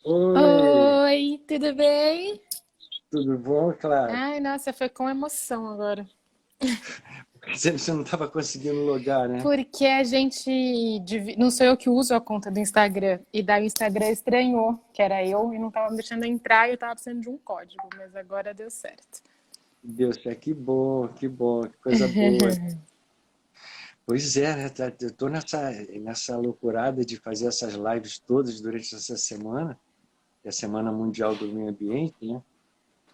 Oi, Oi, tudo bem? tudo bom, Clara? Ai, nossa, foi com emoção agora. Você não estava conseguindo logar, né? Porque a gente. Não sou eu que uso a conta do Instagram. E daí o Instagram estranhou que era eu e não tava me deixando entrar e eu tava precisando de um código. Mas agora deu certo. Deus, que bom, que coisa boa. Pois é, né? Eu tô nessa loucurada de fazer essas lives todas durante essa semana, que é a Semana Mundial do Meio Ambiente, né?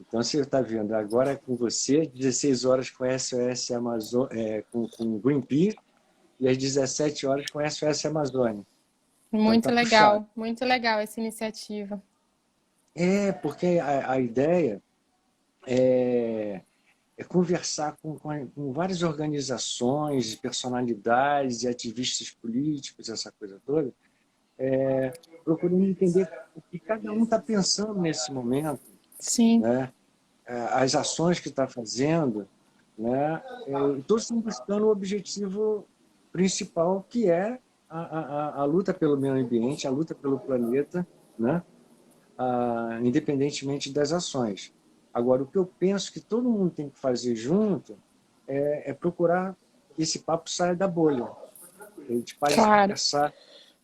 Então você está vendo, agora é com você, 16 horas com SOS Amazon, com Greenpeace, e às 17 horas com SOS Amazônia. Então tá puxado. Muito legal essa iniciativa. É, porque a ideia é conversar com várias organizações, personalidades e ativistas políticos, essa coisa toda, procurando entender o que cada um está pensando nesse momento, Sim, né? As ações que está fazendo, né? E todos estão buscando o objetivo principal, que é a luta pelo meio ambiente, a luta pelo planeta, né? Independentemente das ações. Agora, o que eu penso que todo mundo tem que fazer junto é procurar que esse papo saia da bolha. Que a gente pare de claro. conversar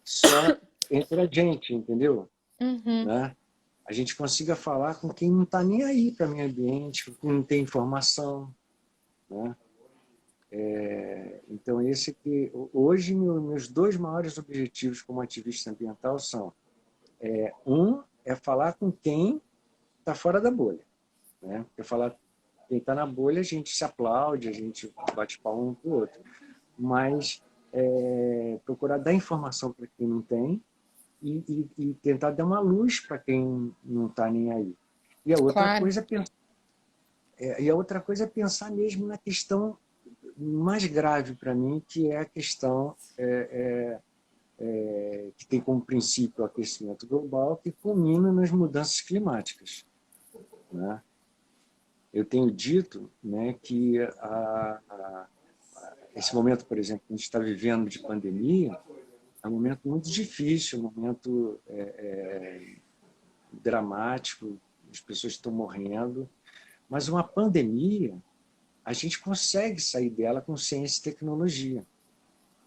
só entre a gente, entendeu? Uhum, Né? A gente consiga falar com quem não está nem aí para o meio ambiente, com quem não tem informação. Né? Então, esse que hoje meus dois maiores objetivos como ativista ambiental são: um é falar com quem está fora da bolha. Né? Porque falar quem está na bolha, a gente se aplaude, a gente bate palma um para o outro. Mas procurar dar informação para quem não tem e tentar dar uma luz para quem não está nem aí. E a outra claro. coisa é pensar mesmo na questão mais grave para mim, que é a questão que tem como princípio o aquecimento global, que culmina nas mudanças climáticas. Né? Eu tenho dito, né, que esse momento, por exemplo, que a gente está vivendo de pandemia, é um momento muito difícil, um momento dramático, as pessoas estão morrendo, mas uma pandemia, a gente consegue sair dela com ciência e tecnologia.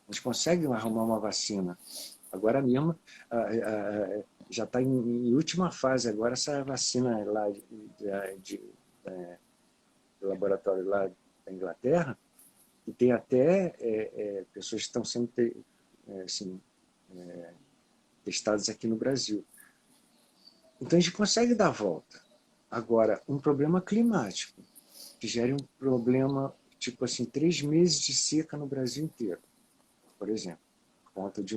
A gente consegue arrumar uma vacina. Agora mesmo, já está em última fase agora essa vacina lá do laboratório lá da Inglaterra, e tem até pessoas que estão sendo assim, testadas aqui no Brasil. Então a gente consegue dar a volta. Agora, um problema climático, que gere um problema, tipo assim, 3 meses de seca no Brasil inteiro, por exemplo. Por conta de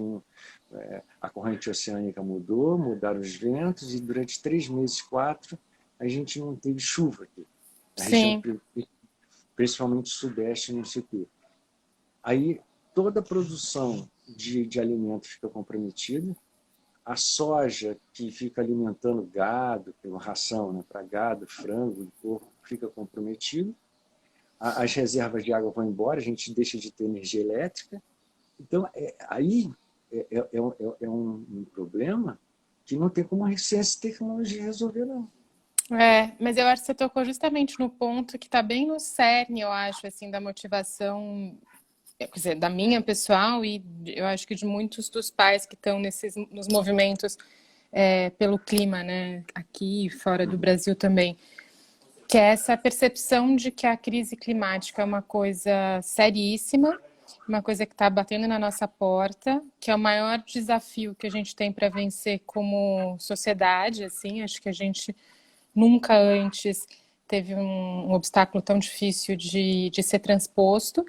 a corrente oceânica mudou, mudaram os ventos, e durante 3 meses, 4, a gente não teve chuva aqui. Na região, Sim, principalmente sudeste, não sei o quê. Aí toda a produção de alimento fica comprometida, a soja que fica alimentando gado, pela ração, né, para gado, frango e porco, fica comprometido, as reservas de água vão embora, a gente deixa de ter energia elétrica. Então, aí um problema que não tem como a ciência e tecnologia resolver, não. mas eu acho que você tocou justamente no ponto que está bem no cerne, eu acho, assim, da motivação, quer dizer, da minha pessoal e eu acho que de muitos dos pais que estão nos movimentos pelo clima, né, aqui e fora do Uhum. Brasil também, que é essa percepção de que a crise climática é uma coisa seríssima, uma coisa que está batendo na nossa porta, que é o maior desafio que a gente tem para vencer como sociedade, assim, acho que a gente nunca antes teve um obstáculo tão difícil de ser transposto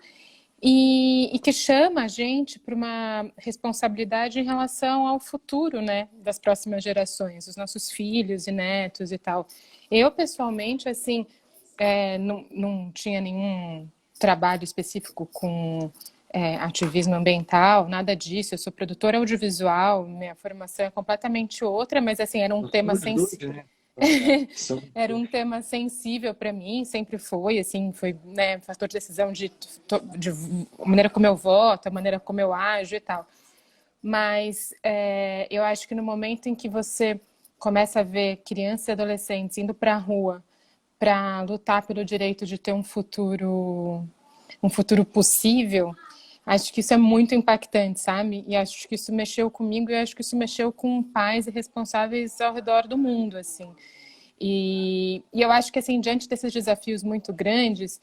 e que chama a gente para uma responsabilidade em relação ao futuro, né, das próximas gerações, os nossos filhos e netos e tal. Eu, pessoalmente, assim, não tinha nenhum trabalho específico com ativismo ambiental, nada disso. Eu sou produtora audiovisual, minha formação é completamente outra, mas assim era um Nós tema somos dois, sensível. né? Somos Era dois. um tema sensível para mim, sempre foi, assim, foi, né, fator de decisão de a maneira como eu voto, a maneira como eu ajo e tal. Mas eu acho que no momento em que você começa a ver crianças e adolescentes indo para a rua para lutar pelo direito de ter um futuro possível, acho que isso é muito impactante, sabe? E acho que isso mexeu comigo e acho que isso mexeu com pais e responsáveis ao redor do mundo, assim. E eu acho que, assim, diante desses desafios muito grandes,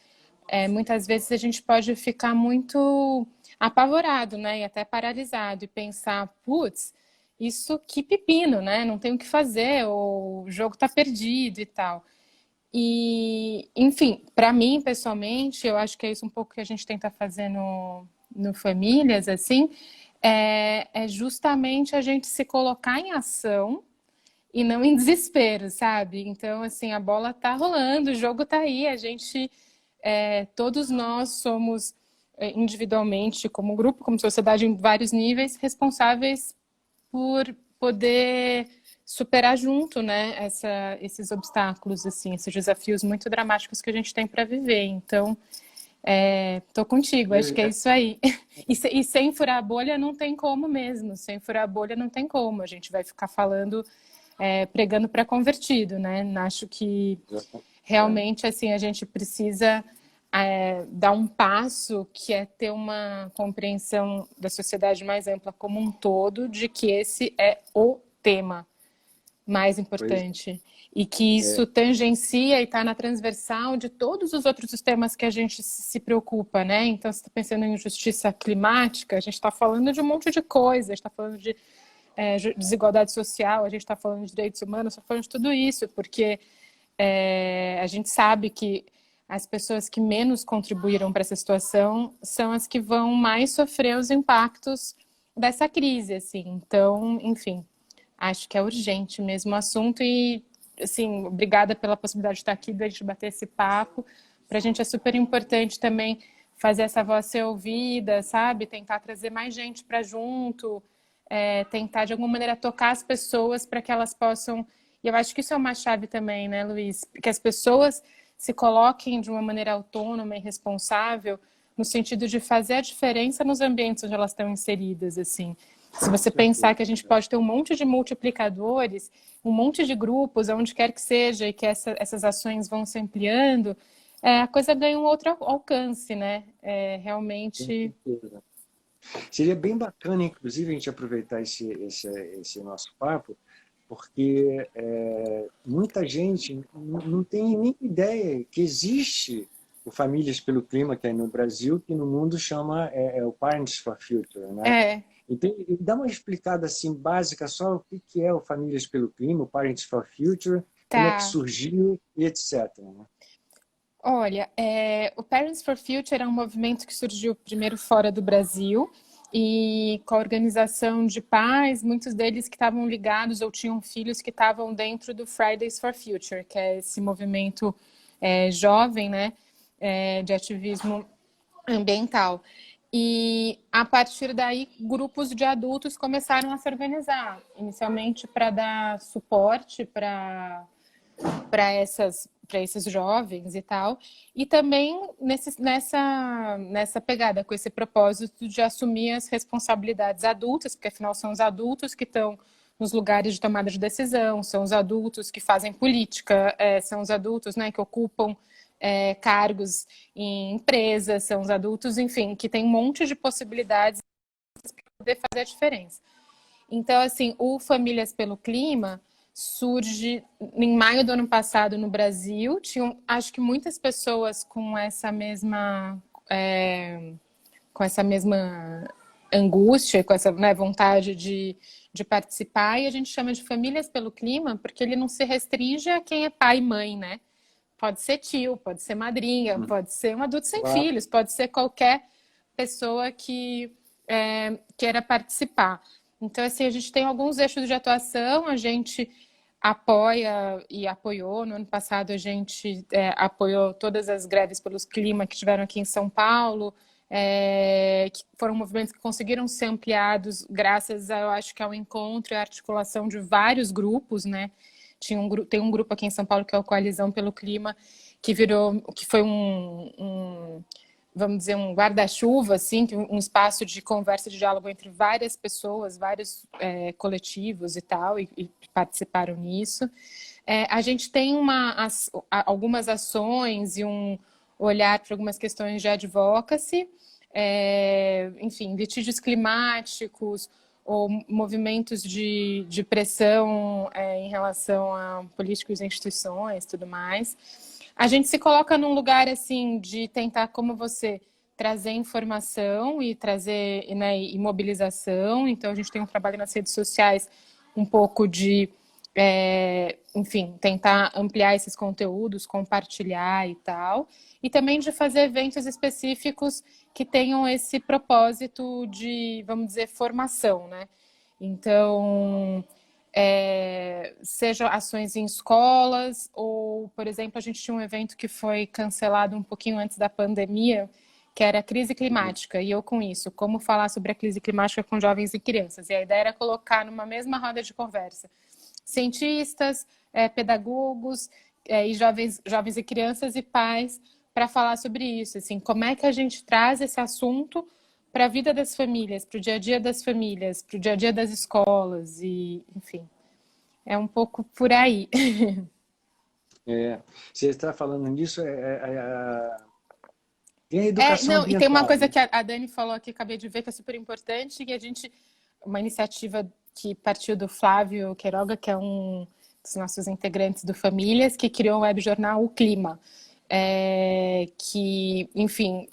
muitas vezes a gente pode ficar muito apavorado, né? E até paralisado e pensar, putz, isso que pepino, né? Não tem o que fazer, ou o jogo tá perdido e tal. E, enfim, para mim, pessoalmente, eu acho que é isso um pouco que a gente tenta fazer no Famílias, assim, é justamente a gente se colocar em ação e não em desespero, sabe? Então, assim, a bola tá rolando, o jogo tá aí, a gente, todos nós somos individualmente, como grupo, como sociedade, em vários níveis, responsáveis por poder superar junto, né, esses obstáculos, assim, esses desafios muito dramáticos que a gente tem para viver. Então, tô contigo, acho que é isso aí. E sem furar a bolha não tem como mesmo, sem furar a bolha não tem como. A gente vai ficar falando, pregando para convertido, né? Acho que realmente, assim, a gente precisa dar um passo que é ter uma compreensão da sociedade mais ampla como um todo, de que esse é o tema mais importante. E que isso tangencia e está na transversal de todos os outros temas que a gente se preocupa, né? Então, você está pensando em justiça climática, a gente está falando de um monte de coisa, a gente está falando de desigualdade social, a gente está falando de direitos humanos, está falando de tudo isso, porque a gente sabe que as pessoas que menos contribuíram para essa situação são as que vão mais sofrer os impactos dessa crise, assim. Então, enfim, acho que é urgente mesmo o assunto e, assim, obrigada pela possibilidade de estar aqui, da gente bater esse papo. Para a gente é super importante também fazer essa voz ser ouvida, sabe? Tentar trazer mais gente para junto, tentar de alguma maneira tocar as pessoas para que elas possam. E eu acho que isso é uma chave também, né, Luiz? Que as pessoas se coloquem de uma maneira autônoma e responsável no sentido de fazer a diferença nos ambientes onde elas estão inseridas, assim. Se você pensar que a gente pode ter um monte de multiplicadores, um monte de grupos, onde quer que seja, e que essas ações vão se ampliando, a coisa ganha um outro alcance, né? Realmente... Seria bem bacana, inclusive, a gente aproveitar esse nosso papo, porque muita gente não tem nem ideia que existe o Famílias pelo Clima, que é no Brasil, que no mundo chama o Parents for Future, né? Então, dá uma explicada assim, básica só o que é o Famílias pelo Clima, o Parents for Future, como é que surgiu e etc. Né? Olha, o Parents for Future é um movimento que surgiu primeiro fora do Brasil e com a organização de pais, muitos deles que estavam ligados ou tinham filhos que estavam dentro do Fridays for Future, que é esse movimento jovem, né, de ativismo ambiental. E a partir daí, grupos de adultos começaram a se organizar, inicialmente para dar suporte para esses jovens e tal, e também nessa pegada, com esse propósito de assumir as responsabilidades adultas, porque afinal são os adultos que estão nos lugares de tomada de decisão, são os adultos que fazem política, são os adultos, né, que ocupam cargos em empresas, são os adultos, enfim, que tem um monte de possibilidades para poder fazer a diferença. Então, assim, o Famílias pelo Clima surge em maio do ano passado no Brasil. Tinham, acho que muitas pessoas com essa mesma angústia, com essa, né, vontade de participar, e a gente chama de Famílias pelo Clima porque ele não se restringe a quem é pai e mãe, né? Pode ser tio, pode ser madrinha, pode ser um adulto sem filhos, pode ser qualquer pessoa que queira participar. Então, assim, a gente tem alguns eixos de atuação, a gente apoia e apoiou. No ano passado, a gente apoiou todas as greves pelos clima que tiveram aqui em São Paulo, que foram movimentos que conseguiram ser ampliados graças, eu acho que ao encontro e à articulação de vários grupos, né? Tem um grupo aqui em São Paulo que é o Coalizão pelo Clima, que foi vamos dizer, um guarda-chuva, assim, um espaço de conversa, de diálogo entre várias pessoas, vários coletivos e tal, e participaram nisso. A gente tem algumas ações e um olhar para algumas questões de advocacy, enfim, litígios climáticos ou movimentos de pressão em relação a políticos e instituições, tudo mais. A gente se coloca num lugar assim de tentar, como você, trazer informação e trazer, né, e mobilização. Então a gente tem um trabalho nas redes sociais um pouco de, enfim, tentar ampliar esses conteúdos, compartilhar e tal. E também de fazer eventos específicos que tenham esse propósito de, vamos dizer, formação, né? Então, seja ações em escolas ou, por exemplo, a gente tinha um evento que foi cancelado um pouquinho antes da pandemia, que era a crise climática, e eu com isso, como falar sobre a crise climática com jovens e crianças. E a ideia era colocar numa mesma roda de conversa cientistas, pedagogos e jovens e crianças e pais para falar sobre isso, assim, como é que a gente traz esse assunto para a vida das famílias, para o dia a dia das famílias, para o dia a dia das escolas, e, enfim, é um pouco por aí. Você está falando nisso, tem a educação Não, e tem uma ambiental, coisa né? que a Dani falou aqui, acabei de ver, que é super importante, que uma iniciativa que partiu do Flávio Queiroga, que é um dos nossos integrantes do Famílias, que criou o webjornal O Clima, que, enfim,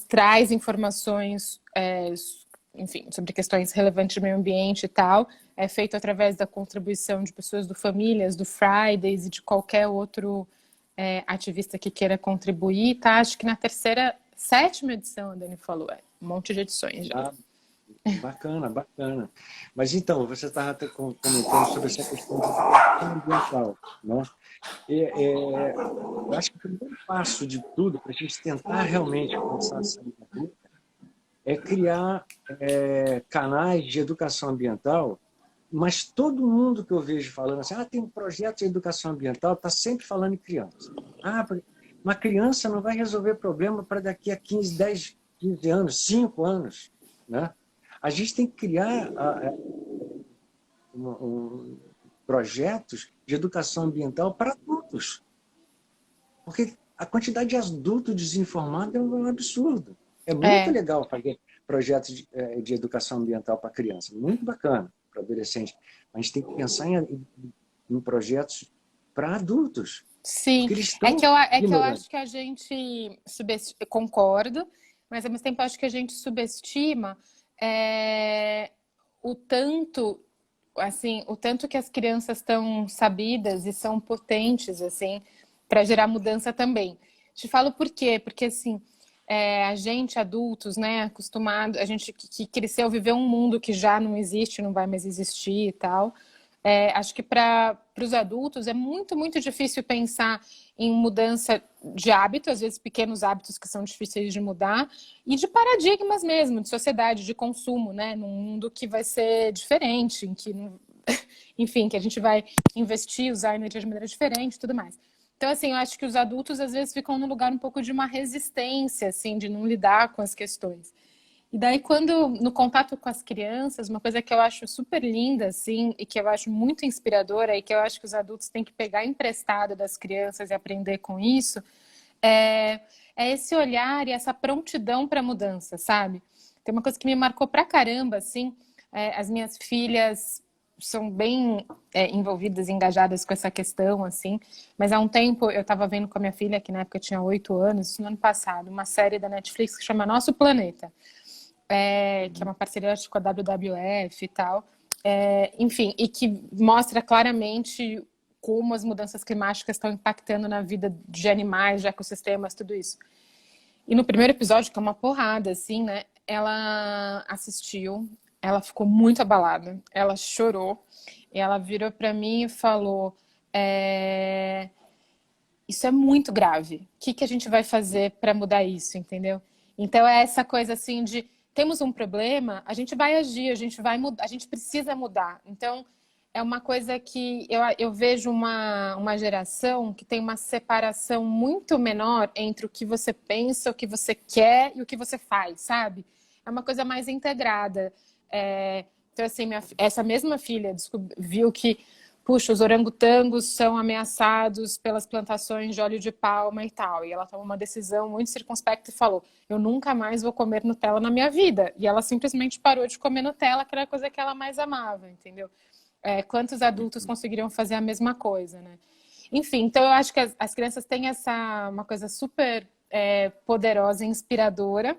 traz informações, enfim, sobre questões relevantes do meio ambiente e tal, é feito através da contribuição de pessoas do Famílias, do Fridays e de qualquer outro ativista que queira contribuir, tá? Acho que na sétima edição, a Dani falou, um monte de edições já. Ah, bacana, bacana. Mas então, você estava comentando sobre essa questão de educação ambiental, né? Eu acho que o primeiro passo de tudo, para a gente tentar realmente começar a sair da rua, é criar canais de educação ambiental, mas todo mundo que eu vejo falando assim, tem um projeto de educação ambiental, está sempre falando em criança. Uma criança não vai resolver problema para daqui a 15 anos, 5 anos, né? A gente tem que criar projetos de educação ambiental para adultos, porque a quantidade de adultos desinformados é um absurdo. É muito legal fazer projetos de educação ambiental para criança, muito bacana para adolescente. Mas a gente tem que pensar em projetos para adultos. Sim, Porque eles estão que eu acho que a gente concordo, mas ao mesmo tempo eu acho que a gente subestima o tanto, assim, o tanto que as crianças estão sabidas e são potentes, assim, para gerar mudança também. Te falo por quê? Porque, assim, a gente, adultos, né, acostumado, a gente que cresceu, viveu um mundo que já não existe, não vai mais existir e tal. Acho que para os adultos é muito, muito difícil pensar em mudança de hábito, às vezes pequenos hábitos que são difíceis de mudar, e de paradigmas mesmo, de sociedade, de consumo, né? Num mundo que vai ser diferente, em que, enfim, que a gente vai investir, usar energia de maneira diferente e tudo mais. Então, assim, eu acho que os adultos às vezes ficam no lugar um pouco de uma resistência, assim, de não lidar com as questões. E daí, quando, no contato com as crianças, uma coisa que eu acho super linda, assim, e que eu acho muito inspiradora, e que eu acho que os adultos têm que pegar emprestado das crianças e aprender com isso, é esse olhar e essa prontidão para mudança, sabe? Tem uma coisa que me marcou pra caramba, assim, as minhas filhas são bem envolvidas, engajadas com essa questão, assim, mas há um tempo eu estava vendo com a minha filha, que na época tinha 8 anos, isso no ano passado, uma série da Netflix que chama Nosso Planeta. Que é uma parceria acho, com a WWF e tal, enfim, e que mostra claramente como as mudanças climáticas estão impactando na vida de animais, de ecossistemas, tudo isso. E no primeiro episódio, que é uma porrada, assim, né, ela assistiu, ela ficou muito abalada, ela chorou, e ela virou para mim e falou, isso é muito grave, o que a gente vai fazer para mudar isso, entendeu? Então é essa coisa assim de temos um problema, a gente vai agir, a gente vai mudar, a gente precisa mudar. Então é uma coisa que eu vejo uma geração que tem uma separação muito menor entre o que você pensa, o que você quer e o que você faz, sabe? É uma coisa mais integrada. Então, assim, essa mesma filha viu que, puxa, os orangotangos são ameaçados pelas plantações de óleo de palma e tal. E ela tomou uma decisão muito circunspecta e falou: eu nunca mais vou comer Nutella na minha vida. E ela simplesmente parou de comer Nutella, que era a coisa que ela mais amava, entendeu? Quantos adultos conseguiriam fazer a mesma coisa, né? Enfim, então eu acho que as crianças têm uma coisa super poderosa e inspiradora.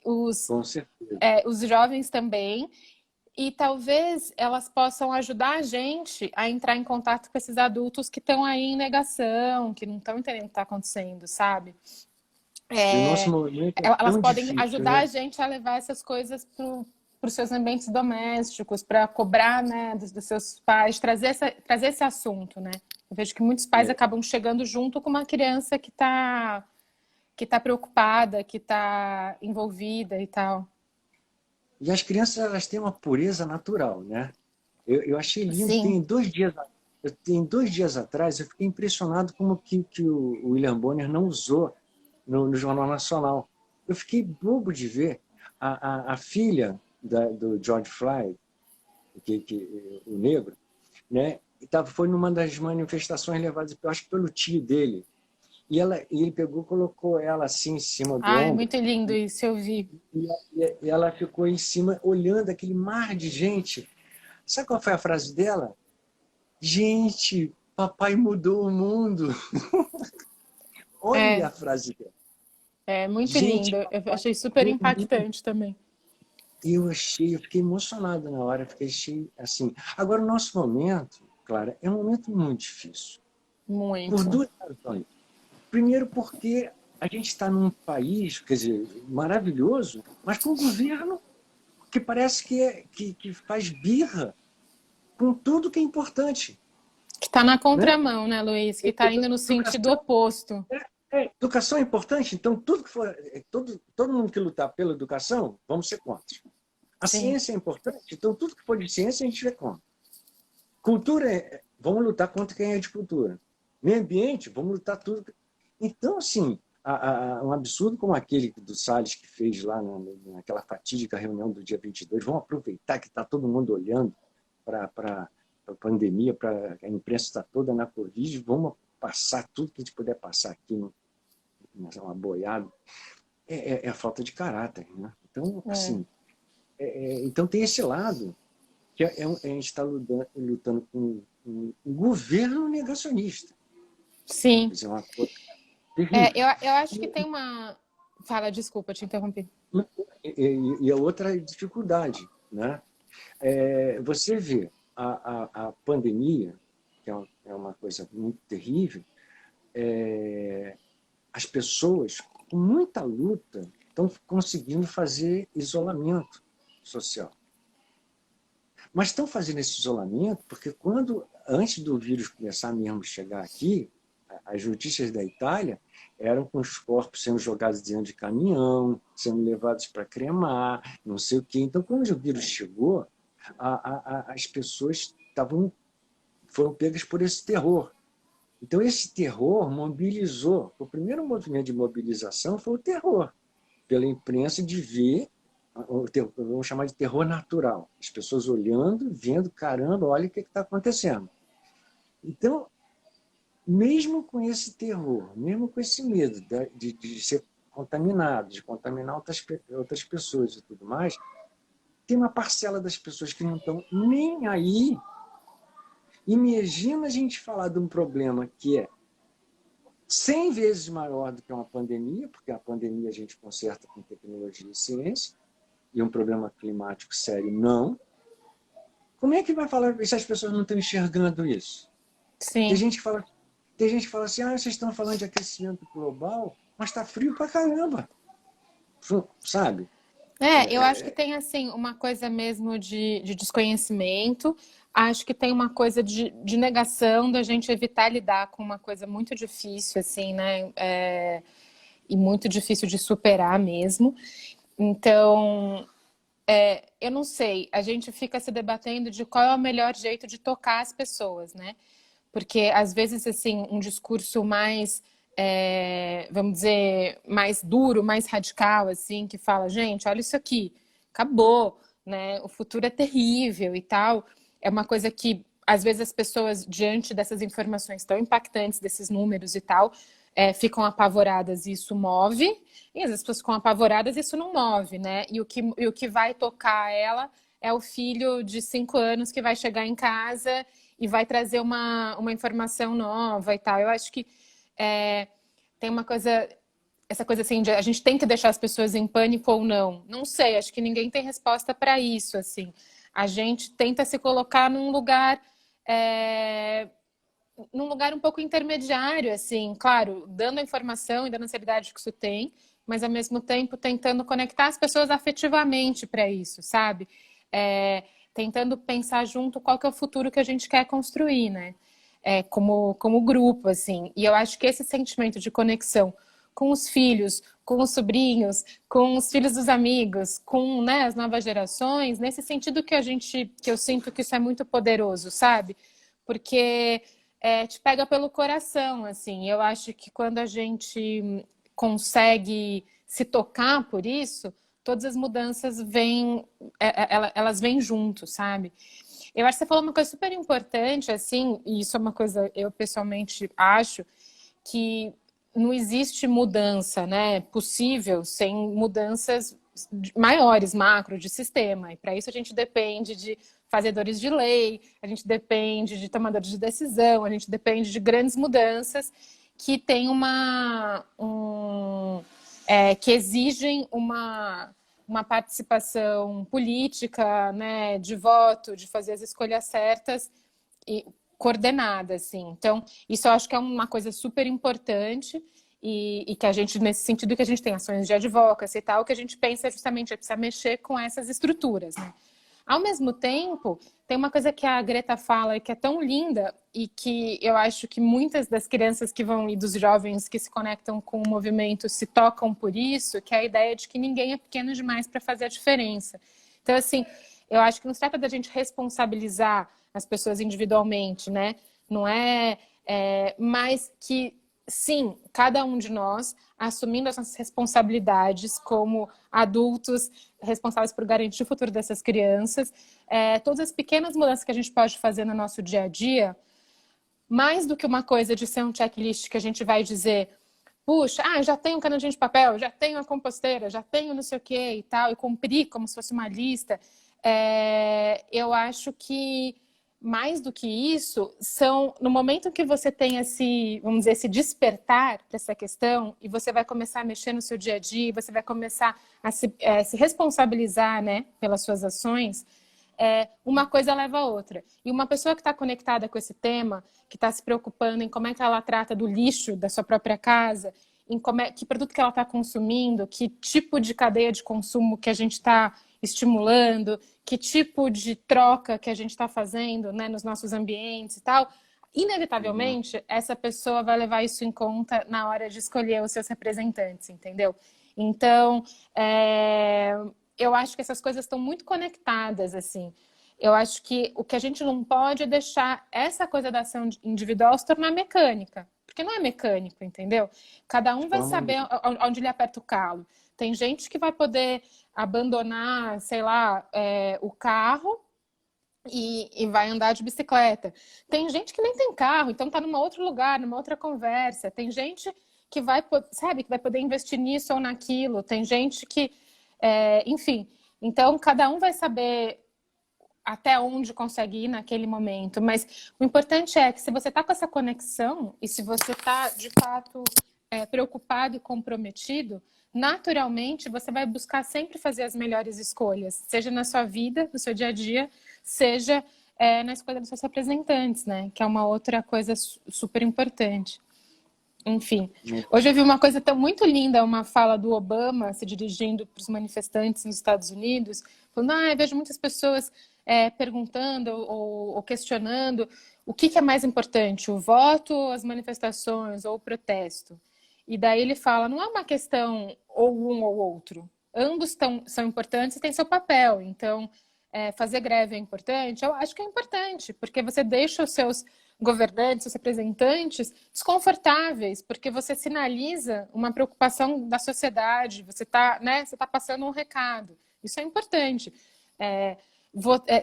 Com certeza. Os jovens também. E talvez elas possam ajudar a gente a entrar em contato com esses adultos que estão aí em negação, que não estão entendendo o que está acontecendo, sabe? E o nosso movimento é Elas tão podem difícil, ajudar né? a gente a levar essas coisas para os seus ambientes domésticos, para cobrar, né, dos seus pais, trazer esse assunto, né? Eu vejo que muitos pais É. acabam chegando junto com uma criança que tá preocupada, que está envolvida e tal. E as crianças, elas têm uma pureza natural, né? Eu achei lindo. Sim. Tem 2 dias atrás, eu fiquei impressionado como que o William Bonner não usou no Jornal Nacional. Eu fiquei bobo de ver a filha do George Floyd, o negro, né? Foi numa das manifestações levadas, eu acho que pelo tio dele. E ele pegou, colocou ela assim em cima do Ai, ombro, muito lindo isso, eu vi. e ela ficou em cima olhando aquele mar de gente. Sabe qual foi a frase dela? Gente, papai mudou o mundo. Olha É, a frase dela. é muito Gente, lindo. Eu papai achei super mudou o mundo. impactante também. Eu fiquei emocionado na hora, achei assim. Agora, o nosso momento, Clara, é um momento muito difícil. Por Muito. 2 razões. Primeiro, porque a gente está num país, quer dizer, maravilhoso, mas com um governo que parece que faz birra com tudo que é importante. Que tá na Né? contramão, né, Luiz? Que tá indo no sentido Educação, oposto. educação é importante, então tudo que for. Todo mundo que lutar pela educação, vamos ser contra. A Sim. ciência é importante, então tudo que for de ciência a gente é contra. Cultura, vamos lutar contra quem é de cultura. Meio ambiente, vamos lutar tudo. Então, assim, um absurdo como aquele do Salles que fez lá naquela fatídica reunião do dia 22, vamos aproveitar que está todo mundo olhando para a pandemia, para a imprensa está toda na Covid, vamos passar tudo que a gente puder passar aqui, uma boiada. É a falta de caráter. Né? Então, assim, então tem esse lado, que a gente está lutando com um governo negacionista. Sim. Isso é uma coisa terrível. Eu acho que tem uma. Fala, desculpa, te interrompi. E a outra dificuldade, né? Você vê a pandemia, que é uma coisa muito terrível, as pessoas, com muita luta, estão conseguindo fazer isolamento social. Mas estão fazendo esse isolamento porque antes do vírus começar mesmo a chegar aqui, as notícias da Itália eram com os corpos sendo jogados dentro de caminhão, sendo levados para cremar, não sei o quê. Então, quando o vírus chegou, as pessoas foram pegas por esse terror. Então, esse terror mobilizou. O primeiro movimento de mobilização foi o terror, pela imprensa de ver, vamos chamar de terror natural. As pessoas olhando, vendo, caramba, olha o que está acontecendo. Então, mesmo com esse terror, mesmo com esse medo de ser contaminado, de contaminar outras pessoas e tudo mais, tem uma parcela das pessoas que não estão nem aí. Imagina a gente falar de um problema que é 100 vezes maior do que uma pandemia, porque a pandemia a gente conserta com tecnologia e ciência, e um problema climático sério não. Como é que vai falar se as pessoas não estão enxergando isso? Tem Sim. gente que fala, assim, vocês estão falando de aquecimento global, mas está frio pra caramba. Sabe? Eu acho que tem, assim, uma coisa mesmo de desconhecimento. Acho que tem uma coisa de negação da gente evitar lidar com uma coisa muito difícil, assim, né? E muito difícil de superar mesmo. Então, eu não sei, a gente fica se debatendo de qual é o melhor jeito de tocar as pessoas, né? Porque, às vezes, assim, um discurso mais, vamos dizer, mais duro, mais radical, assim, que fala, gente, olha isso aqui, acabou, né? O futuro é terrível e tal. É uma coisa que, às vezes, as pessoas, diante dessas informações tão impactantes, desses números e tal, ficam apavoradas e isso move, e às vezes as pessoas ficam apavoradas e isso não move, né? E o que vai tocar ela é o filho de 5 anos que vai chegar em casa e vai trazer uma informação nova e tal. Eu acho que tem uma coisa, essa coisa assim, de a gente tem que deixar as pessoas em pânico ou não. Não sei, acho que ninguém tem resposta para isso, assim. A gente tenta se colocar num lugar um pouco intermediário, assim, claro, dando a informação e dando a seriedade que isso tem, mas ao mesmo tempo tentando conectar as pessoas afetivamente para isso, sabe? Tentando pensar junto qual que é o futuro que a gente quer construir, né? Como grupo, assim. E eu acho que esse sentimento de conexão com os filhos, com os sobrinhos, com os filhos dos amigos, com, né, as novas gerações, nesse sentido que eu sinto que isso é muito poderoso, sabe? Porque te pega pelo coração, assim. Eu acho que quando a gente consegue se tocar por isso, todas as mudanças elas vêm junto, sabe? Eu acho que você falou uma coisa super importante, assim, e isso é uma coisa eu pessoalmente acho, que não existe mudança, né, possível sem mudanças maiores, macro, de sistema. E para isso a gente depende de fazedores de lei, a gente depende de tomadores de decisão, a gente depende de grandes mudanças que tem que exigem uma participação política, né, de voto, de fazer as escolhas certas e coordenada, assim. Então, isso eu acho que é uma coisa super importante e que a gente, nesse sentido que a gente tem ações de advocacy e tal, que a gente pensa justamente precisa mexer com essas estruturas, né? Ao mesmo tempo, tem uma coisa que a Greta fala e que é tão linda e que eu acho que muitas das crianças que vão e dos jovens que se conectam com o movimento se tocam por isso, que é a ideia de que ninguém é pequeno demais para fazer a diferença. Então, assim, eu acho que não se trata da gente responsabilizar as pessoas individualmente, né? Não mas que sim, cada um de nós assumindo as nossas responsabilidades como adultos responsáveis por garantir o futuro dessas crianças, todas as pequenas mudanças que a gente pode fazer no nosso dia a dia, mais do que uma coisa de ser um checklist que a gente vai dizer, puxa, já tenho um canudinho de papel, já tenho a composteira, já tenho não sei o que e tal, e cumprir como se fosse uma lista. Eu acho que mais do que isso, no momento que você tem vamos dizer, esse despertar para essa questão, e você vai começar a mexer no seu dia a dia, você vai começar a se responsabilizar, né, pelas suas ações, uma coisa leva a outra. E uma pessoa que está conectada com esse tema, que está se preocupando em como é que ela trata do lixo da sua própria casa, em que produto que ela está consumindo, que tipo de cadeia de consumo que a gente está estimulando, que tipo de troca que a gente está fazendo, né, nos nossos ambientes e tal, inevitavelmente, essa pessoa vai levar isso em conta na hora de escolher os seus representantes, entendeu? Então, eu acho que essas coisas estão muito conectadas, assim. Eu acho que o que a gente não pode é deixar essa coisa da ação individual se tornar mecânica, porque não é mecânico, entendeu? Cada um vai saber onde ele aperta o calo. Tem gente que vai poder abandonar, sei lá, o carro e vai andar de bicicleta. Tem gente que nem tem carro, então está num outro lugar, numa outra conversa. Tem gente que vai, sabe, que vai poder investir nisso ou naquilo. Tem gente que, enfim. Então, cada um vai saber até onde consegue ir naquele momento. Mas o importante é que se você está com essa conexão e se você está, de fato, preocupado e comprometido, naturalmente você vai buscar sempre fazer as melhores escolhas, seja na sua vida, no seu dia a dia, seja na escolha dos seus representantes, né? Que é uma outra coisa super importante. Enfim, hoje eu vi uma coisa muito linda, uma fala do Obama se dirigindo para os manifestantes nos Estados Unidos, falando, eu vejo muitas pessoas perguntando ou questionando o que é mais importante, o voto, as manifestações ou o protesto. E daí ele fala, não é uma questão ou um ou outro, ambos são importantes e têm seu papel. Então, fazer greve é importante? Eu acho que é importante, porque você deixa os seus governantes, os representantes desconfortáveis, porque você sinaliza uma preocupação da sociedade, você está, né, você tá passando um recado. Isso é importante.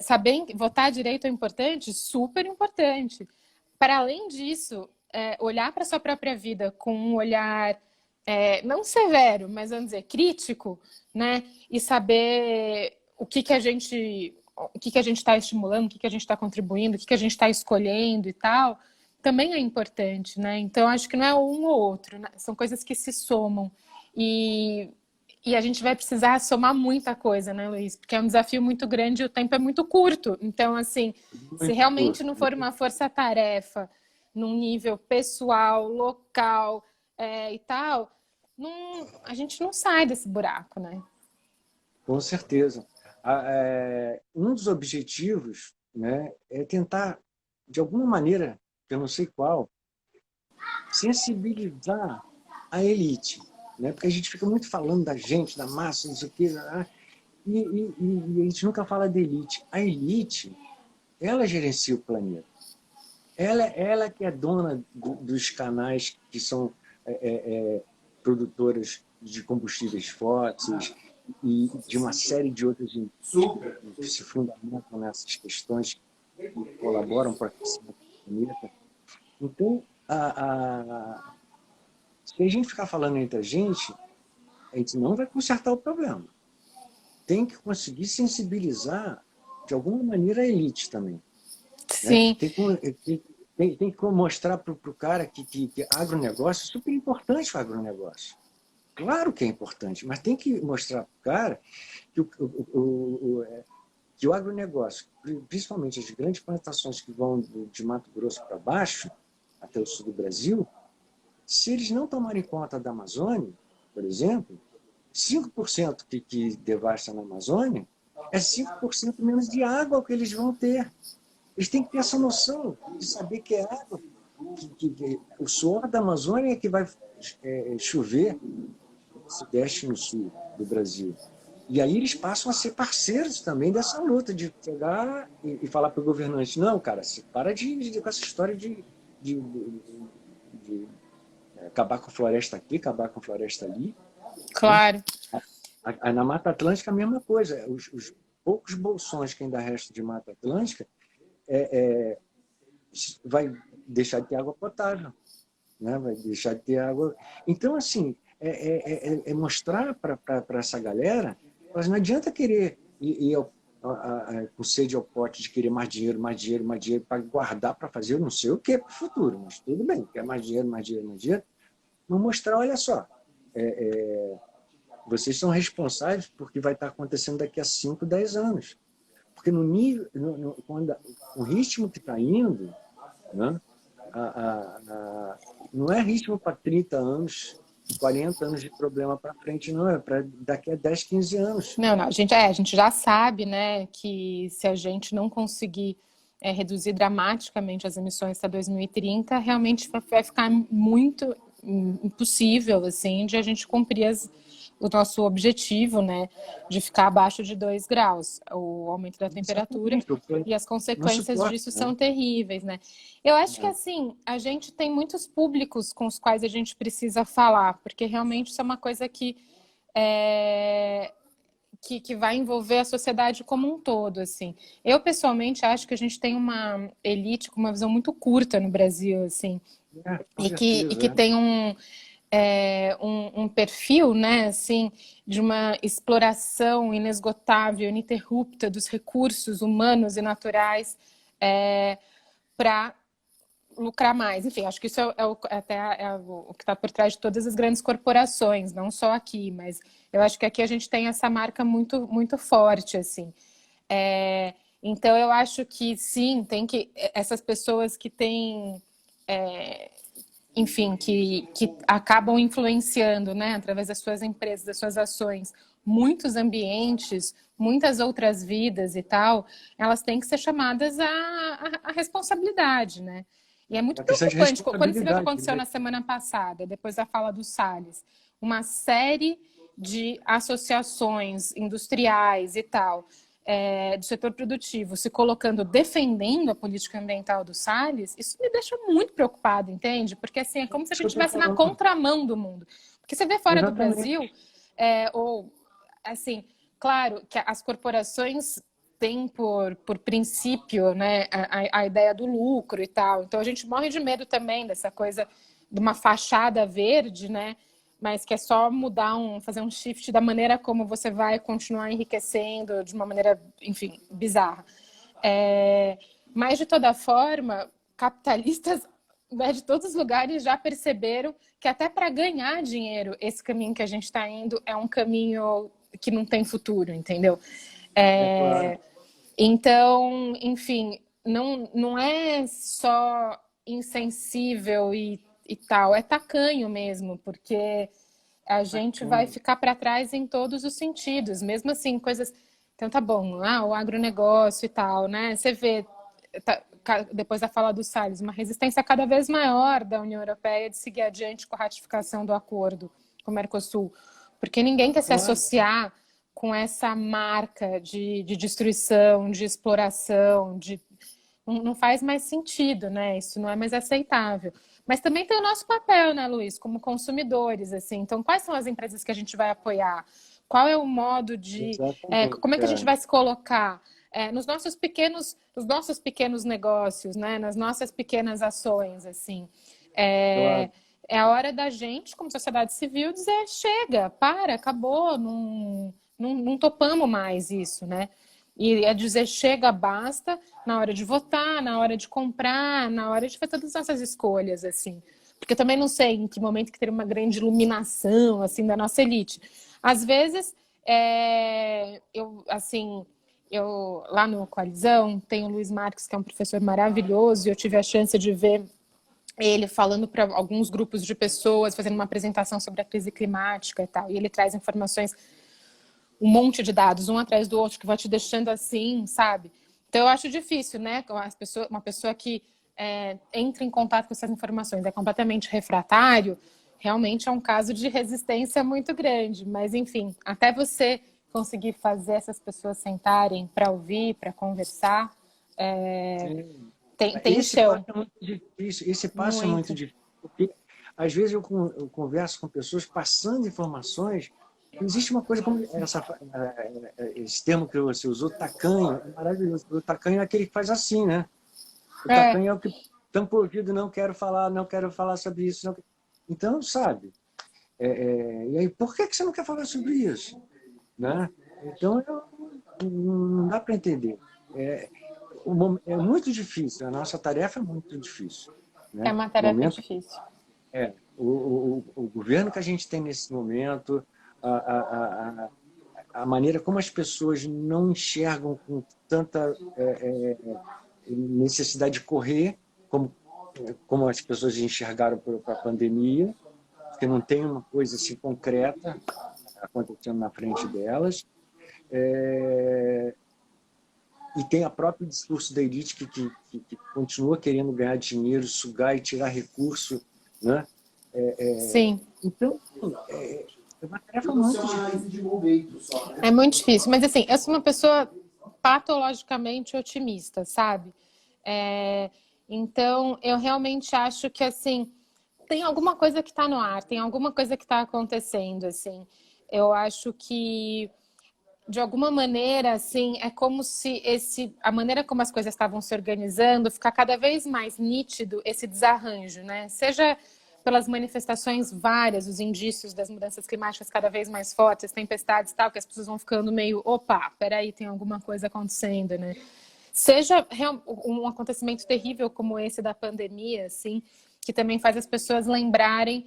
Saber votar direito é importante? Super importante. Para além disso, olhar para a sua própria vida com um olhar não severo, mas vamos dizer crítico, né? E saber o que a gente está estimulando, o que a gente está contribuindo, o que a gente está escolhendo e tal, também é importante, né? Então acho que não é um ou outro, né? São coisas que se somam e a gente vai precisar somar muita coisa, né, Luiz? Porque é um desafio muito grande e o tempo é muito curto. Então, assim, se realmente não for uma força-tarefa num nível pessoal, local e tal, a gente não sai desse buraco, né? Com certeza. Um dos objetivos, né, é tentar, de alguma maneira, eu não sei qual, sensibilizar a elite, né? Porque a gente fica muito falando da gente, da massa, não sei o quê, e a gente nunca fala da elite. A elite, ela gerencia o planeta. Ela que é dona dos canais que são produtoras de combustíveis fósseis e de uma série de outras que se fundamentam nessas questões que colaboram para o crescimento do planeta. Então, se a gente ficar falando entre a gente não vai consertar o problema. Tem que conseguir sensibilizar, de alguma maneira, a elite também. Sim. Né? Tem que mostrar para o cara que agronegócio é super importante para o agronegócio. Claro que é importante, mas tem que mostrar para o cara que o agronegócio, principalmente as grandes plantações que vão de Mato Grosso para baixo, até o sul do Brasil, se eles não tomarem conta da Amazônia, por exemplo, 5% que devasta na Amazônia é 5% menos de água que eles vão ter. Eles têm que ter essa noção de saber que é água, que o suor da Amazônia é que vai chover no sudeste e no sul do Brasil. E aí eles passam a ser parceiros também dessa luta, de pegar e falar para o governante, não, cara, você para com essa história de acabar com a floresta aqui, acabar com a floresta ali. Claro. Né? Na Mata Atlântica, a mesma coisa. Os poucos bolsões que ainda restam de Mata Atlântica vai deixar de ter água potável. Né? Vai deixar de ter água... Então, assim, mostrar para essa galera, mas não adianta querer ir com sede ao pote de querer mais dinheiro para guardar, para fazer eu não sei o que para o futuro, mas tudo bem, quer mais dinheiro, mas mostrar, olha só, vocês são responsáveis por que vai estar acontecendo daqui a 5, 10 anos. Porque no nível, quando o ritmo que está indo, né, não é ritmo para 30 anos, 40 anos de problema para frente, não, é para daqui a 10, 15 anos. Não, a gente já sabe, né, que se a gente não conseguir reduzir dramaticamente as emissões até 2030, realmente vai ficar muito impossível, assim, de a gente cumprir o nosso objetivo, né, de ficar abaixo de 2 graus, o aumento da temperatura, e as consequências disso são terríveis, né? Eu acho que, assim, a gente tem muitos públicos com os quais a gente precisa falar, porque realmente isso é uma coisa que vai envolver a sociedade como um todo, assim. Eu, pessoalmente, acho que a gente tem uma elite com uma visão muito curta no Brasil, assim, e que tem um perfil, né, assim, de uma exploração inesgotável, ininterrupta dos recursos humanos e naturais para lucrar mais. Enfim, acho que isso é o que está por trás de todas as grandes corporações, não só aqui, mas eu acho que aqui a gente tem essa marca muito, muito forte, assim. Então, eu acho que, sim, tem que... Essas pessoas que têm... enfim, que acabam influenciando, né, através das suas empresas, das suas ações, muitos ambientes, muitas outras vidas e tal, elas têm que ser chamadas à responsabilidade, né? E é muito preocupante, quando você vê o que aconteceu na semana passada, depois da fala do Salles, uma série de associações industriais e tal, do setor produtivo, se colocando, defendendo a política ambiental do Salles, isso me deixa muito preocupada, entende? Porque assim, é como se a gente estivesse na contramão do mundo. Porque você vê fora do Brasil, ou assim, claro que as corporações têm por princípio, né, a ideia do lucro e tal. Então a gente morre de medo também dessa coisa de uma fachada verde, né? Mas que é só mudar fazer um shift da maneira como você vai continuar enriquecendo de uma maneira, enfim, bizarra. Mas, de toda forma, capitalistas, né, de todos os lugares já perceberam que até para ganhar dinheiro, esse caminho que a gente está indo é um caminho que não tem futuro, entendeu? Claro. Então, enfim, não é só insensível e tal, é tacanho mesmo, porque a gente vai ficar para trás em todos os sentidos, mesmo assim, coisas... Então tá bom, o agronegócio e tal, né? Você vê, depois da fala do Salles, uma resistência cada vez maior da União Europeia de seguir adiante com a ratificação do acordo com o Mercosul, porque ninguém quer se associar com essa marca de destruição, de exploração, não faz mais sentido, né? Isso não é mais aceitável. Mas também tem o nosso papel, né, Luiz, como consumidores, assim. Então, quais são as empresas que a gente vai apoiar? Qual é o modo de... como é que a gente vai se colocar nos nossos pequenos negócios, né? Nas nossas pequenas ações, assim. É a hora da gente, como sociedade civil, dizer, chega, acabou, não topamos mais isso, né? E é dizer chega, basta, na hora de votar, na hora de comprar, na hora de fazer todas as nossas escolhas, assim. Porque eu também não sei em que momento que teria uma grande iluminação, assim, da nossa elite. Às vezes, eu lá no Coalizão, tem o Luiz Marques, que é um professor maravilhoso, e eu tive a chance de ver ele falando para alguns grupos de pessoas, fazendo uma apresentação sobre a crise climática e tal. E ele traz informações, um monte de dados, um atrás do outro, que vai te deixando assim, sabe? Então, eu acho difícil, né? Uma pessoa que entra em contato com essas informações é completamente refratário, realmente é um caso de resistência muito grande. Mas, enfim, até você conseguir fazer essas pessoas sentarem para ouvir, para conversar, tem chão. Passo é muito difícil. Esse passo é muito difícil, porque às vezes eu converso com pessoas passando informações. Existe uma coisa como esse termo que você usou, tacanho, é maravilhoso. O tacanho é aquele que faz assim, né? O tacanho é o que tampa o ouvido, não quero falar sobre isso. Não... Então, sabe? E aí, por que você não quer falar sobre isso? Né? Então, não dá para entender. É muito difícil, a nossa tarefa é muito difícil. Né? É uma tarefa difícil. O governo que a gente tem nesse momento, a maneira como as pessoas não enxergam com tanta necessidade de correr, como as pessoas enxergaram para a pandemia, porque não tem uma coisa assim concreta acontecendo na frente delas. E tem o próprio discurso da elite que continua querendo ganhar dinheiro, sugar e tirar recurso. Né? Sim. Então, é uma tarefa muito difícil. É muito difícil, mas assim, eu sou uma pessoa patologicamente otimista, sabe? Então, eu realmente acho que, assim, tem alguma coisa que está no ar, tem alguma coisa que está acontecendo, assim. Eu acho que, de alguma maneira, assim, é como se a maneira como as coisas estavam se organizando ficar cada vez mais nítido esse desarranjo, né? Seja pelas manifestações várias, os indícios das mudanças climáticas cada vez mais fortes, tempestades e tal, que as pessoas vão ficando meio, opa, peraí, tem alguma coisa acontecendo, né? Seja um acontecimento terrível como esse da pandemia, assim, que também faz as pessoas lembrarem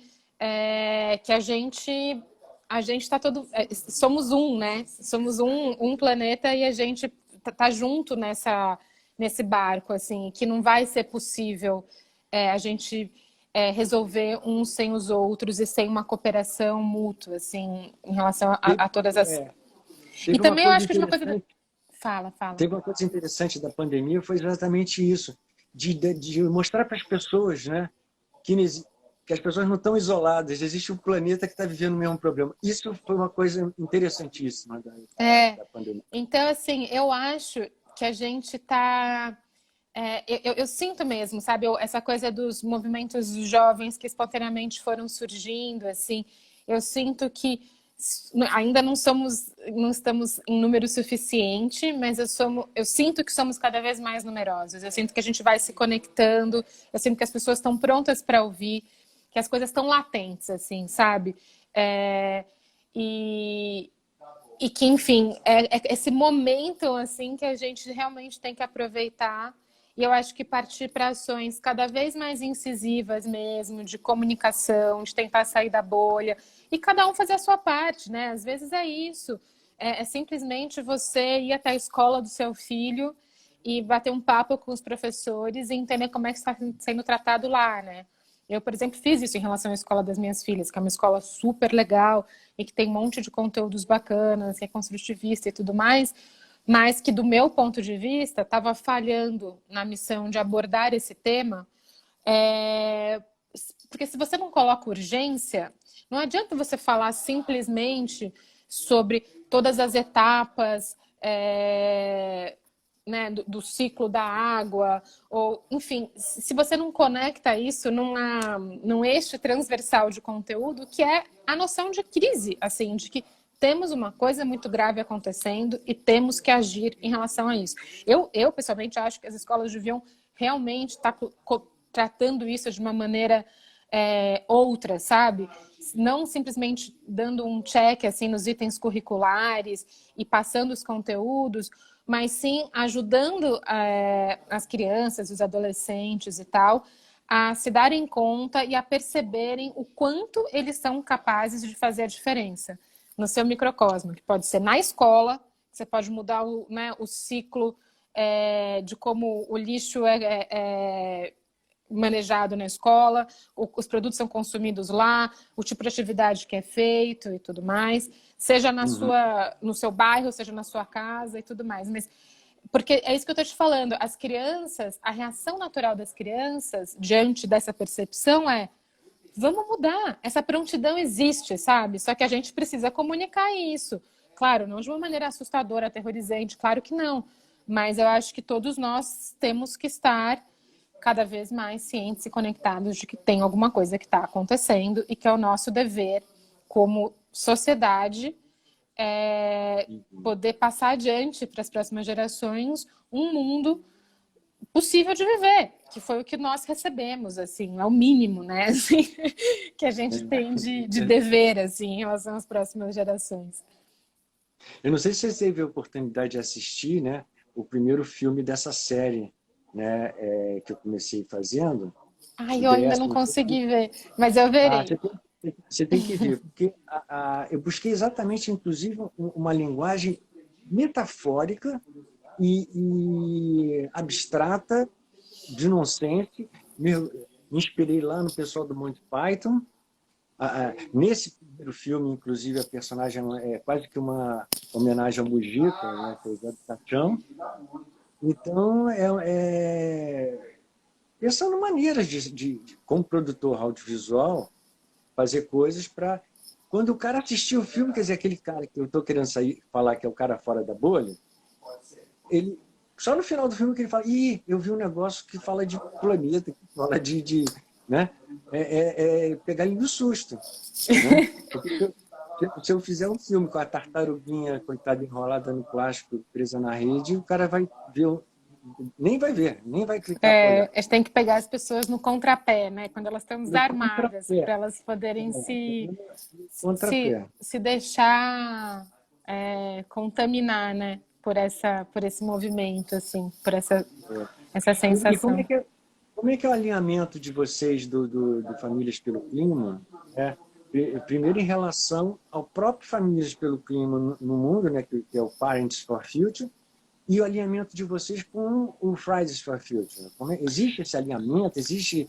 que a gente está somos um, né? Somos um planeta e a gente tá junto nesse barco, assim, que não vai ser possível a gente resolver uns sem os outros e sem uma cooperação mútua, assim, em relação a todas as... E também eu acho que de uma coisa... Fala. Teve uma coisa interessante da pandemia, foi exatamente isso, de mostrar para as pessoas, né, que que as pessoas não estão isoladas, existe um planeta que está vivendo o mesmo problema. Isso foi uma coisa interessantíssima da pandemia. Então, assim, eu acho que a gente está... eu sinto mesmo, sabe? Essa coisa dos movimentos jovens que espontaneamente foram surgindo, assim, eu sinto que ainda não estamos em número suficiente, mas eu sinto que somos cada vez mais numerosos. Eu sinto que a gente vai se conectando, eu sinto que as pessoas estão prontas para ouvir, que as coisas estão latentes, assim, sabe? E que, enfim, é esse momento, assim, que a gente realmente tem que aproveitar. E eu acho que partir para ações cada vez mais incisivas mesmo, de comunicação, de tentar sair da bolha. E cada um fazer a sua parte, né? Às vezes é isso. É simplesmente você ir até a escola do seu filho e bater um papo com os professores e entender como é que está sendo tratado lá, né? Eu, por exemplo, fiz isso em relação à escola das minhas filhas, que é uma escola super legal e que tem um monte de conteúdos bacanas, que é construtivista e tudo mais, mas que, do meu ponto de vista, estava falhando na missão de abordar esse tema, porque se você não coloca urgência, não adianta você falar simplesmente sobre todas as etapas, né, do ciclo da água, ou, enfim, se você não conecta isso num eixo transversal de conteúdo, que é a noção de crise, assim, de que temos uma coisa muito grave acontecendo e temos que agir em relação a isso. Eu pessoalmente, acho que as escolas deviam realmente estar tratando isso de uma maneira outra, sabe? Não simplesmente dando um check assim, nos itens curriculares e passando os conteúdos, mas sim ajudando as crianças, os adolescentes e tal, a se darem conta e a perceberem o quanto eles são capazes de fazer a diferença no seu microcosmo, que pode ser na escola, você pode mudar o ciclo de como o lixo é manejado na escola, os produtos são consumidos lá, o tipo de atividade que é feito e tudo mais, seja no seu bairro, seja na sua casa e tudo mais. Mas porque é isso que eu estou te falando, as crianças, a reação natural das crianças diante dessa percepção vamos mudar, essa prontidão existe, sabe? Só que a gente precisa comunicar isso. Claro, não de uma maneira assustadora, aterrorizante, claro que não. Mas eu acho que todos nós temos que estar cada vez mais cientes e conectados de que tem alguma coisa que está acontecendo e que é o nosso dever como sociedade poder passar adiante para as próximas gerações um mundo possível de viver, que foi o que nós recebemos, assim, é o mínimo, né, assim, que a gente tem de dever, assim, em relação às próximas gerações. Eu não sei se você teve a oportunidade de assistir, né, o primeiro filme dessa série, né, que eu comecei fazendo. Ai, eu ainda não consegui ver, mas eu verei. Você tem que ver, porque eu busquei exatamente, inclusive, uma linguagem metafórica e abstrata, de nonsense. Me inspirei lá no pessoal do Monty Python. Nesse primeiro filme, inclusive, a personagem é quase que uma homenagem ao Mujica, né, que é o Zé do Caixão. Então, pensando maneiras como produtor audiovisual, fazer coisas para... Quando o cara assistir o filme, quer dizer, aquele cara que eu estou querendo falar que é o cara fora da bolha, ele... Só no final do filme que ele fala, eu vi um negócio que fala de planeta, que fala né? Pegar ele no susto. Né? Porque se eu fizer um filme com a tartaruguinha, coitada, enrolada no plástico, presa na rede, o cara vai ver, nem vai clicar para olhar. A gente tem que pegar as pessoas no contrapé, né? Quando elas estão desarmadas, para elas poderem se deixar contaminar, né? Por esse movimento, assim, por essa sensação. E como é que é o alinhamento de vocês do Famílias pelo Clima? Primeiro, em relação ao próprio Famílias pelo Clima no mundo, né, que é o Parents for Future, e o alinhamento de vocês com o Fridays for Future. Existe esse alinhamento? Existe.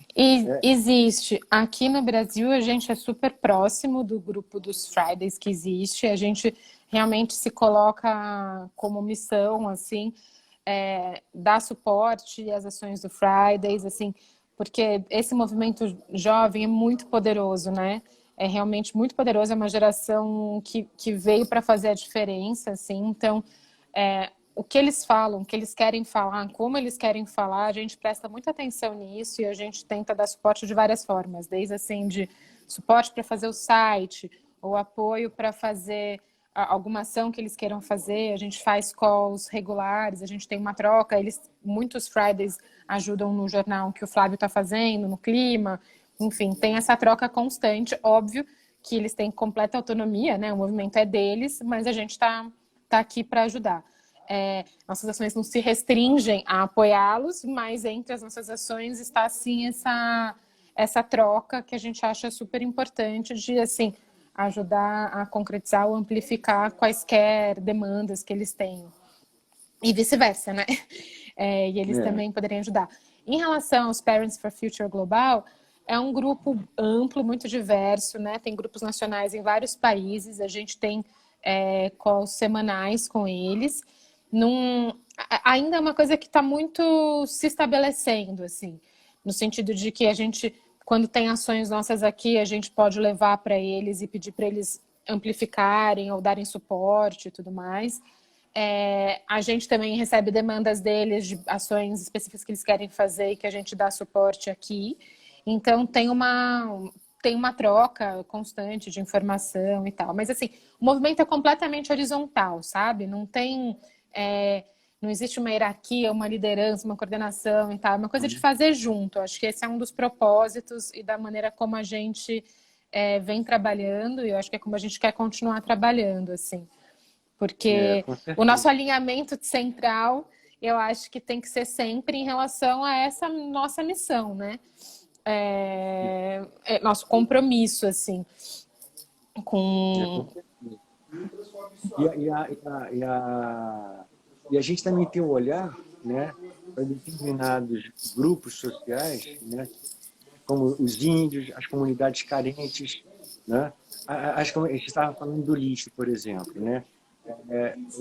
Aqui no Brasil, a gente é super próximo do grupo dos Fridays que existe. A gente realmente se coloca como missão, assim, dar suporte às ações do Fridays, assim, porque esse movimento jovem é muito poderoso, né? É realmente muito poderoso, é uma geração que veio para fazer a diferença, assim. Então, o que eles falam, o que eles querem falar, como eles querem falar, a gente presta muita atenção nisso e a gente tenta dar suporte de várias formas, desde assim de suporte para fazer o site, ou apoio para fazer alguma ação que eles queiram fazer. A gente faz calls regulares, a gente tem uma troca, muitos Fridays ajudam no jornal que o Flávio está fazendo, no clima, enfim, tem essa troca constante. Óbvio que eles têm completa autonomia, né? O movimento é deles, mas a gente está aqui para ajudar. Nossas ações não se restringem a apoiá-los, mas entre as nossas ações está, assim, essa troca que a gente acha super importante de, assim, ajudar a concretizar ou amplificar quaisquer demandas que eles tenham. E vice-versa, né? E eles também poderiam ajudar. Em relação aos Parents for Future Global, é um grupo amplo, muito diverso, né? Tem grupos nacionais em vários países, a gente tem calls semanais com eles. Ainda é uma coisa que está muito se estabelecendo, assim, no sentido de que a gente, quando tem ações nossas aqui, a gente pode levar para eles e pedir para eles amplificarem ou darem suporte e tudo mais. A gente também recebe demandas deles de ações específicas que eles querem fazer e que a gente dá suporte aqui. Então, tem uma troca constante de informação e tal. Mas, assim, o movimento é completamente horizontal, sabe? Não existe uma hierarquia, uma liderança, uma coordenação e tal. É uma coisa de fazer junto. Acho que esse é um dos propósitos e da maneira como a gente vem trabalhando. E eu acho que é como a gente quer continuar trabalhando, assim. Porque o nosso alinhamento central, eu acho que tem que ser sempre em relação a essa nossa missão, né? Nosso compromisso, assim, com... E a gente também tem um olhar, né, para determinados grupos sociais, né, como os índios, as comunidades carentes, né? A gente estava falando do lixo, por exemplo, né?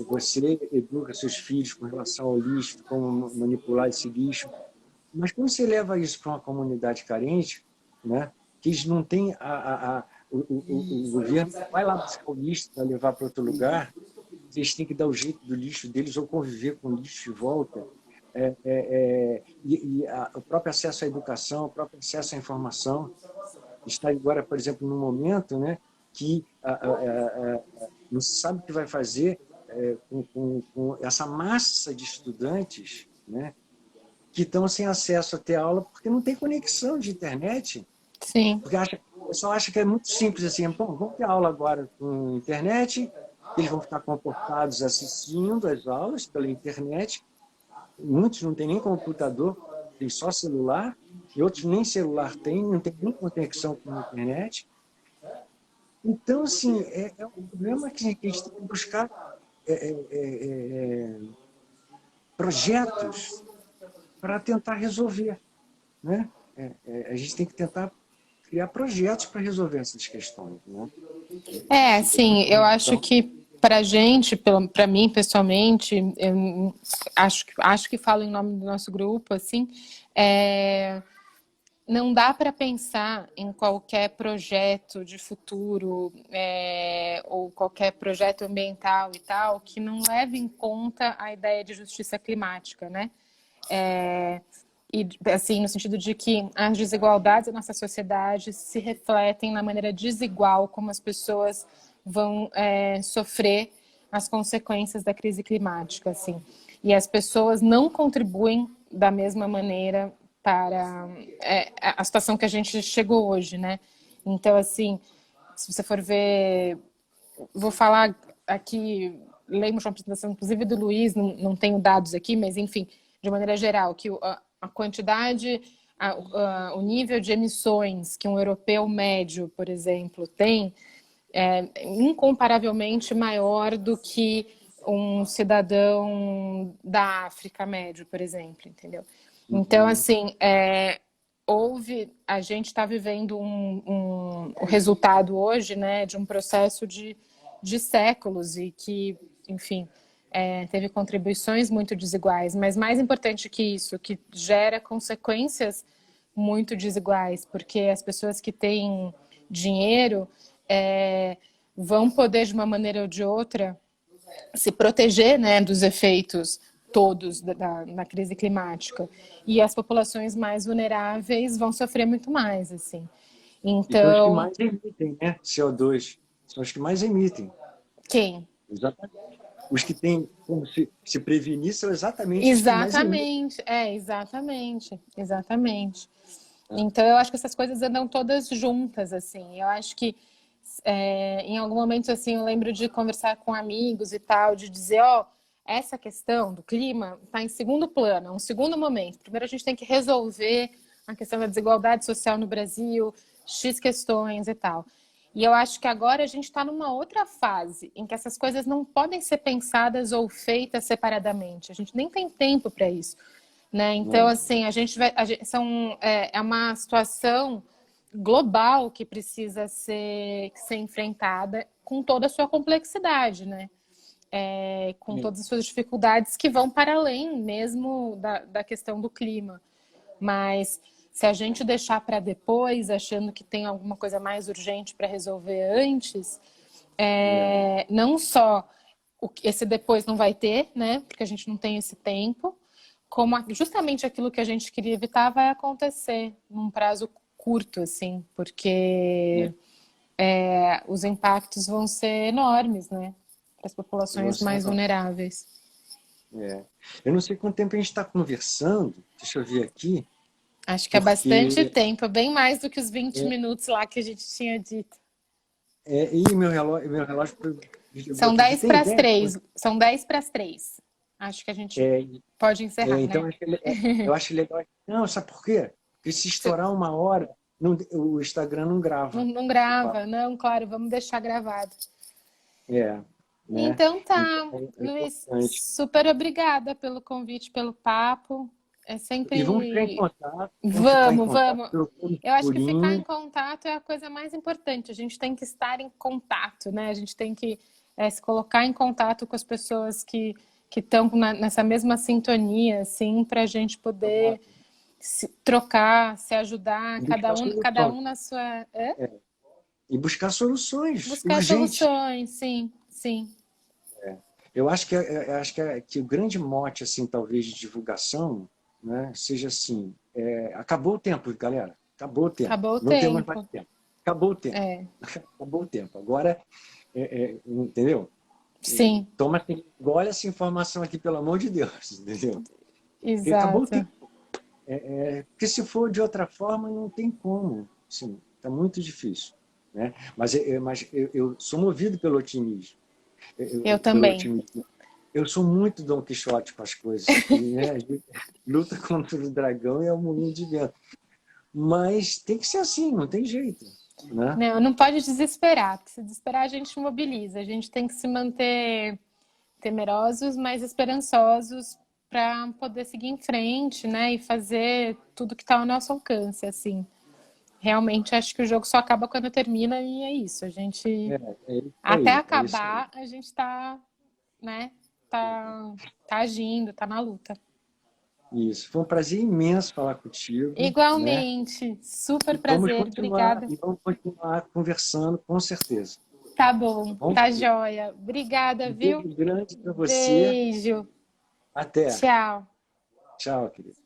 Você educa seus filhos com relação ao lixo, como manipular esse lixo, mas quando você leva isso para uma comunidade carente, né, que eles não têm o governo vai lá buscar o lixo para levar para outro lugar, eles têm que dar o jeito do lixo deles ou conviver com o lixo de volta. O próprio acesso à educação, o próprio acesso à informação está agora, por exemplo, num momento, né, que não se sabe o que vai fazer com essa massa de estudantes, né, que estão sem acesso a ter aula porque não tem conexão de internet. Sim. Porque o pessoal acha que é muito simples assim, bom, vamos ter aula agora com internet, eles vão ficar comportados assistindo às aulas pela internet. Muitos não têm nem computador, tem só celular, e outros nem celular têm, não tem nem conexão com a internet. Então, assim, é um problema que a gente tem que buscar projetos para tentar resolver, né? A gente tem que tentar criar projetos para resolver essas questões, né? Sim, eu acho que para a gente, para mim pessoalmente, eu acho que falo em nome do nosso grupo, assim, não dá para pensar em qualquer projeto de futuro ou qualquer projeto ambiental e tal que não leve em conta a ideia de justiça climática, né? E, assim, no sentido de que as desigualdades da nossa sociedade se refletem na maneira desigual como as pessoas vão sofrer as consequências da crise climática, assim. E as pessoas não contribuem da mesma maneira para a situação que a gente chegou hoje, né? Então, assim, se você for ver... Vou falar aqui, lemos uma apresentação, inclusive do Luiz, não tenho dados aqui, mas, enfim, de maneira geral, que a quantidade, o nível de emissões que um europeu médio, por exemplo, tem incomparavelmente maior do que um cidadão da África médio, por exemplo, entendeu? Então, assim, a gente está vivendo o resultado hoje, né, de um processo de séculos e que, enfim, teve contribuições muito desiguais, mas mais importante que isso, que gera consequências muito desiguais, porque as pessoas que têm dinheiro vão poder, de uma maneira ou de outra, se proteger, né, dos efeitos todos da crise climática. E as populações mais vulneráveis vão sofrer muito mais, assim. Então, os que Então, mais emitem, né? CO2. São os que mais emitem. quem? Exatamente. Os que têm como se prevenir são exatamente os que mais emitem. Exatamente, exatamente. Então, eu acho que essas coisas andam todas juntas, assim. Eu acho que em algum momento, assim, eu lembro de conversar com amigos e tal, de dizer, ó, essa questão do clima está em segundo plano, é um segundo momento. Primeiro a gente tem que resolver a questão da desigualdade social no Brasil, X questões e tal. E eu acho que agora a gente está numa outra fase em que essas coisas não podem ser pensadas ou feitas separadamente. A gente nem tem tempo para isso, né? Então, assim, é uma situação global que precisa ser enfrentada com toda a sua complexidade, né? Com todas as suas dificuldades que vão para além mesmo da questão do clima. Mas se a gente deixar para depois, achando que tem alguma coisa mais urgente para resolver antes, não só esse depois não vai ter, né? Porque a gente não tem esse tempo, como justamente aquilo que a gente queria evitar vai acontecer num prazo curto, assim, porque os impactos vão ser enormes, né? Para as populações mais vulneráveis. Eu não sei quanto tempo a gente está conversando, deixa eu ver aqui. Acho que é bastante tempo, bem mais do que os 20 minutos lá que a gente tinha dito. E meu relógio São 10 para as 3. São 10 para as 3. Acho que a gente pode encerrar, então, né? eu acho legal. Não, sabe por quê? Porque se estourar uma hora, o Instagram não grava. Não grava, não, claro, vamos deixar gravado. Né? Então tá, Luiz, super obrigada pelo convite, pelo papo. É sempre... E vamos ficar em contato. Vamos. Eu acho que ficar em contato é a coisa mais importante. A gente tem que estar em contato, né? A gente tem que se colocar em contato com as pessoas que estão nessa mesma sintonia, assim, para a gente poder se trocar, se ajudar, cada um na sua... E buscar soluções. Buscar soluções, sim. Eu acho que o grande mote, assim, talvez, de divulgação, né, seja assim, acabou o tempo, galera. Acabou o tempo. Não temos mais tempo. Acabou o tempo. Acabou o tempo. Agora, entendeu? Sim. Olha essa informação aqui, pelo amor de Deus, entendeu? Exato. Acabou o tempo. Porque se for de outra forma, não tem como. Assim, tá muito difícil. Né? Mas eu sou movido pelo otimismo. Eu também. Eu sou muito Dom Quixote com as coisas. Né? Luta contra o dragão e é um moinho de vento. Mas tem que ser assim, não tem jeito. Né? Não pode desesperar, porque se desesperar a gente mobiliza. A gente tem que se manter temerosos, mas esperançosos para poder seguir em frente, né? E fazer tudo que está ao nosso alcance, assim. Realmente acho que o jogo só acaba quando termina e é isso. A gente até acabar, a gente está, né? Tá agindo, tá na luta. Isso, foi um prazer imenso falar contigo. Igualmente, né? Super prazer, obrigada. E vamos continuar conversando, com certeza. Tá bom, tá joia. Obrigada, viu? Um beijo grande para você. Beijo. Até. Tchau. Tchau, querido.